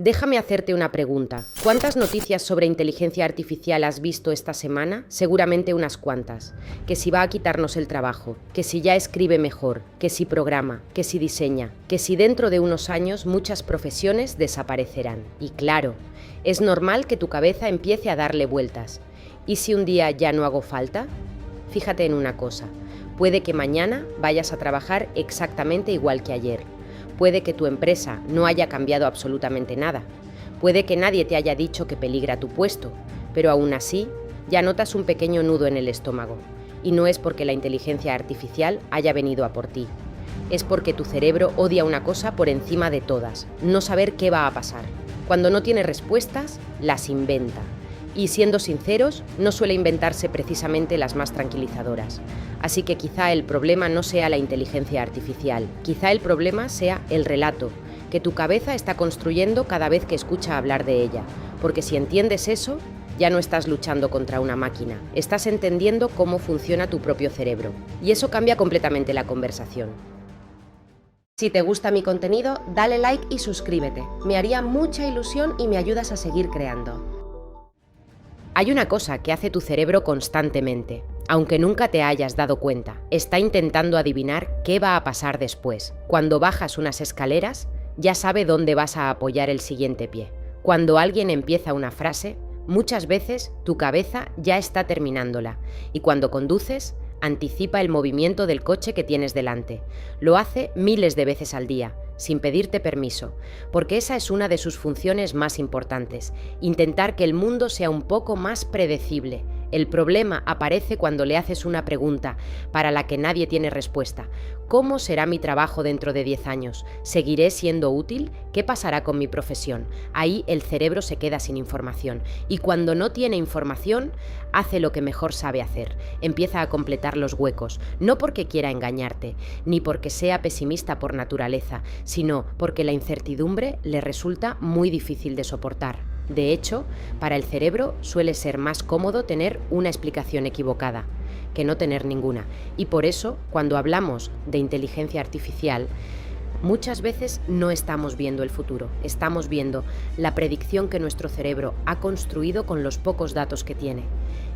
Déjame hacerte una pregunta. ¿Cuántas noticias sobre inteligencia artificial has visto esta semana? Seguramente unas cuantas. Que si va a quitarnos el trabajo, que si ya escribe mejor, que si programa, que si diseña, que si dentro de unos años muchas profesiones desaparecerán. Y claro, es normal que tu cabeza empiece a darle vueltas. ¿Y si un día ya no hago falta? Fíjate en una cosa. Puede que mañana vayas a trabajar exactamente igual que ayer. Puede que tu empresa no haya cambiado absolutamente nada. Puede que nadie te haya dicho que peligra tu puesto, pero aún así ya notas un pequeño nudo en el estómago. Y no es porque la inteligencia artificial haya venido a por ti. Es porque tu cerebro odia una cosa por encima de todas: no saber qué va a pasar. Cuando no tiene respuestas, las inventa. Y siendo sinceros, no suele inventarse precisamente las más tranquilizadoras. Así que quizá el problema no sea la inteligencia artificial, quizá el problema sea el relato que tu cabeza está construyendo cada vez que escucha hablar de ella. Porque si entiendes eso, ya no estás luchando contra una máquina, estás entendiendo cómo funciona tu propio cerebro. Y eso cambia completamente la conversación. Si te gusta mi contenido, dale like y suscríbete. Me haría mucha ilusión y me ayudas a seguir creando. Hay una cosa que hace tu cerebro constantemente, aunque nunca te hayas dado cuenta. Está intentando adivinar qué va a pasar después. Cuando bajas unas escaleras, ya sabe dónde vas a apoyar el siguiente pie. Cuando alguien empieza una frase, muchas veces tu cabeza ya está terminándola. Y cuando conduces, anticipa el movimiento del coche que tienes delante. Lo hace miles de veces al día, sin pedirte permiso, porque esa es una de sus funciones más importantes: intentar que el mundo sea un poco más predecible. El problema aparece cuando le haces una pregunta para la que nadie tiene respuesta. ¿Cómo será mi trabajo dentro de 10 años? ¿Seguiré siendo útil? ¿Qué pasará con mi profesión? Ahí el cerebro se queda sin información. Y cuando no tiene información, hace lo que mejor sabe hacer. Empieza a completar los huecos, no porque quiera engañarte, ni porque sea pesimista por naturaleza, sino porque la incertidumbre le resulta muy difícil de soportar. De hecho, para el cerebro suele ser más cómodo tener una explicación equivocada que no tener ninguna. Y por eso, cuando hablamos de inteligencia artificial, muchas veces no estamos viendo el futuro, estamos viendo la predicción que nuestro cerebro ha construido con los pocos datos que tiene.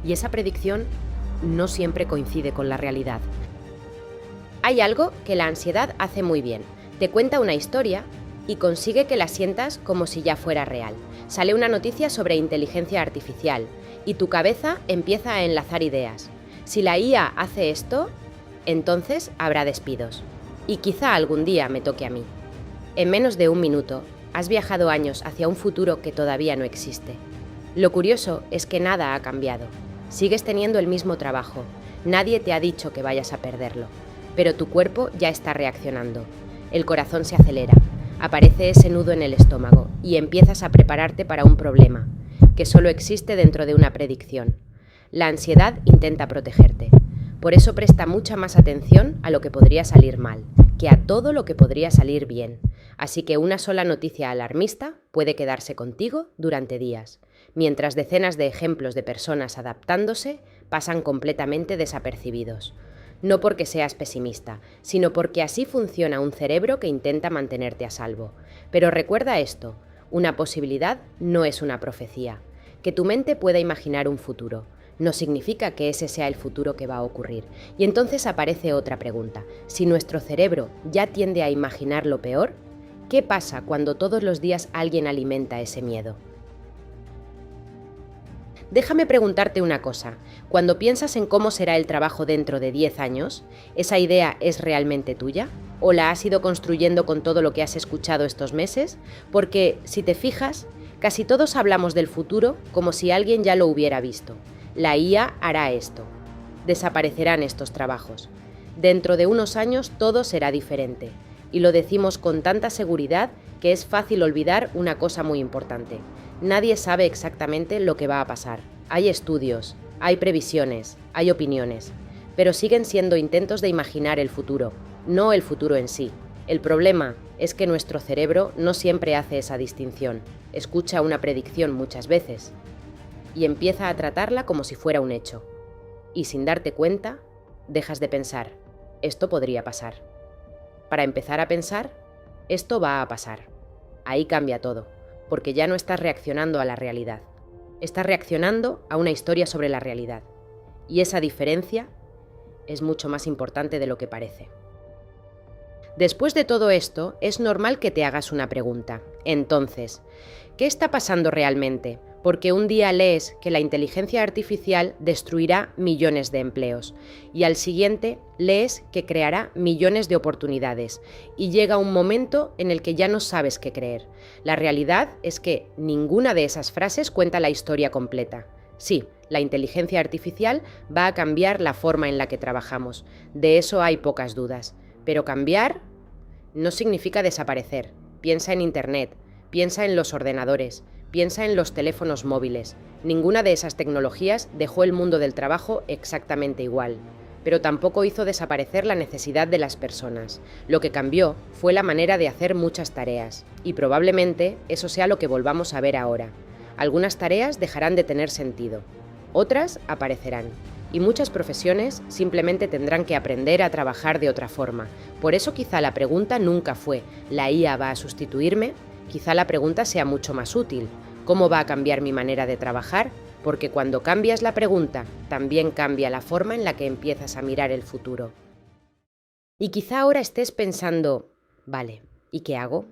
Y esa predicción no siempre coincide con la realidad. Hay algo que la ansiedad hace muy bien. Te cuenta una historia y consigue que la sientas como si ya fuera real. Sale una noticia sobre inteligencia artificial y tu cabeza empieza a enlazar ideas. Si la IA hace esto, entonces habrá despidos. Y quizá algún día me toque a mí. En menos de un minuto, has viajado años hacia un futuro que todavía no existe. Lo curioso es que nada ha cambiado. Sigues teniendo el mismo trabajo. Nadie te ha dicho que vayas a perderlo. Pero tu cuerpo ya está reaccionando. El corazón se acelera. Aparece ese nudo en el estómago y empiezas a prepararte para un problema, que solo existe dentro de una predicción. La ansiedad intenta protegerte. Por eso presta mucha más atención a lo que podría salir mal, que a todo lo que podría salir bien. Así que una sola noticia alarmista puede quedarse contigo durante días, mientras decenas de ejemplos de personas adaptándose pasan completamente desapercibidos. No porque seas pesimista, sino porque así funciona un cerebro que intenta mantenerte a salvo. Pero recuerda esto: una posibilidad no es una profecía. Que tu mente pueda imaginar un futuro no significa que ese sea el futuro que va a ocurrir. Y entonces aparece otra pregunta: si nuestro cerebro ya tiende a imaginar lo peor, ¿qué pasa cuando todos los días alguien alimenta ese miedo? Déjame preguntarte una cosa. Cuando piensas en cómo será el trabajo dentro de 10 años, ¿esa idea es realmente tuya? ¿O la has ido construyendo con todo lo que has escuchado estos meses? Porque, si te fijas, casi todos hablamos del futuro como si alguien ya lo hubiera visto. La IA hará esto. Desaparecerán estos trabajos. Dentro de unos años todo será diferente. Y lo decimos con tanta seguridad que es fácil olvidar una cosa muy importante. Nadie sabe exactamente lo que va a pasar. Hay estudios, hay previsiones, hay opiniones, pero siguen siendo intentos de imaginar el futuro, no el futuro en sí. El problema es que nuestro cerebro no siempre hace esa distinción. Escucha una predicción muchas veces y empieza a tratarla como si fuera un hecho. Y sin darte cuenta, dejas de pensar: esto podría pasar. Para empezar a pensar: esto va a pasar. Ahí cambia todo. porque ya no estás reaccionando a la realidad. Estás reaccionando a una historia sobre la realidad. Y esa diferencia es mucho más importante de lo que parece. Después de todo esto, es normal que te hagas una pregunta. Entonces, ¿qué está pasando realmente? Porque un día lees que la inteligencia artificial destruirá millones de empleos y al siguiente lees que creará millones de oportunidades y llega un momento en el que ya no sabes qué creer. La realidad es que ninguna de esas frases cuenta la historia completa. Sí, la inteligencia artificial va a cambiar la forma en la que trabajamos, de eso hay pocas dudas. Pero cambiar no significa desaparecer. Piensa en Internet, piensa en los ordenadores, piensa en los teléfonos móviles. Ninguna de esas tecnologías dejó el mundo del trabajo exactamente igual, pero tampoco hizo desaparecer la necesidad de las personas. Lo que cambió fue la manera de hacer muchas tareas, y probablemente eso sea lo que volvamos a ver ahora. Algunas tareas dejarán de tener sentido, otras aparecerán. Y muchas profesiones simplemente tendrán que aprender a trabajar de otra forma. Por eso quizá la pregunta nunca fue ¿la IA va a sustituirme? Quizá la pregunta sea mucho más útil. ¿Cómo va a cambiar mi manera de trabajar? Porque cuando cambias la pregunta, también cambia la forma en la que empiezas a mirar el futuro. Y quizá ahora estés pensando, vale, ¿y qué hago?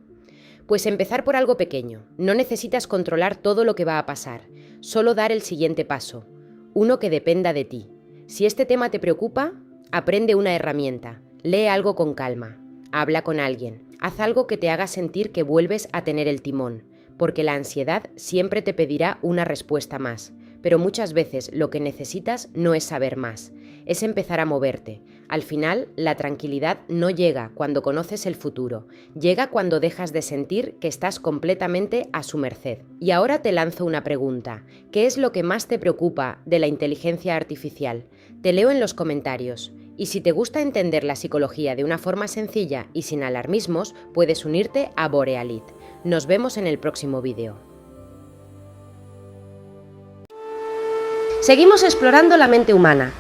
Pues empezar por algo pequeño. No necesitas controlar todo lo que va a pasar, solo dar el siguiente paso. Uno que dependa de ti. Si este tema te preocupa, aprende una herramienta, lee algo con calma, habla con alguien, haz algo que te haga sentir que vuelves a tener el timón, porque la ansiedad siempre te pedirá una respuesta más, pero muchas veces lo que necesitas no es saber más, es empezar a moverte. Al final, la tranquilidad no llega cuando conoces el futuro, llega cuando dejas de sentir que estás completamente a su merced. Y ahora te lanzo una pregunta. ¿Qué es lo que más te preocupa de la inteligencia artificial? Te leo en los comentarios. Y si te gusta entender la psicología de una forma sencilla y sin alarmismos, puedes unirte a Borealit. Nos vemos en el próximo vídeo. Seguimos explorando la mente humana.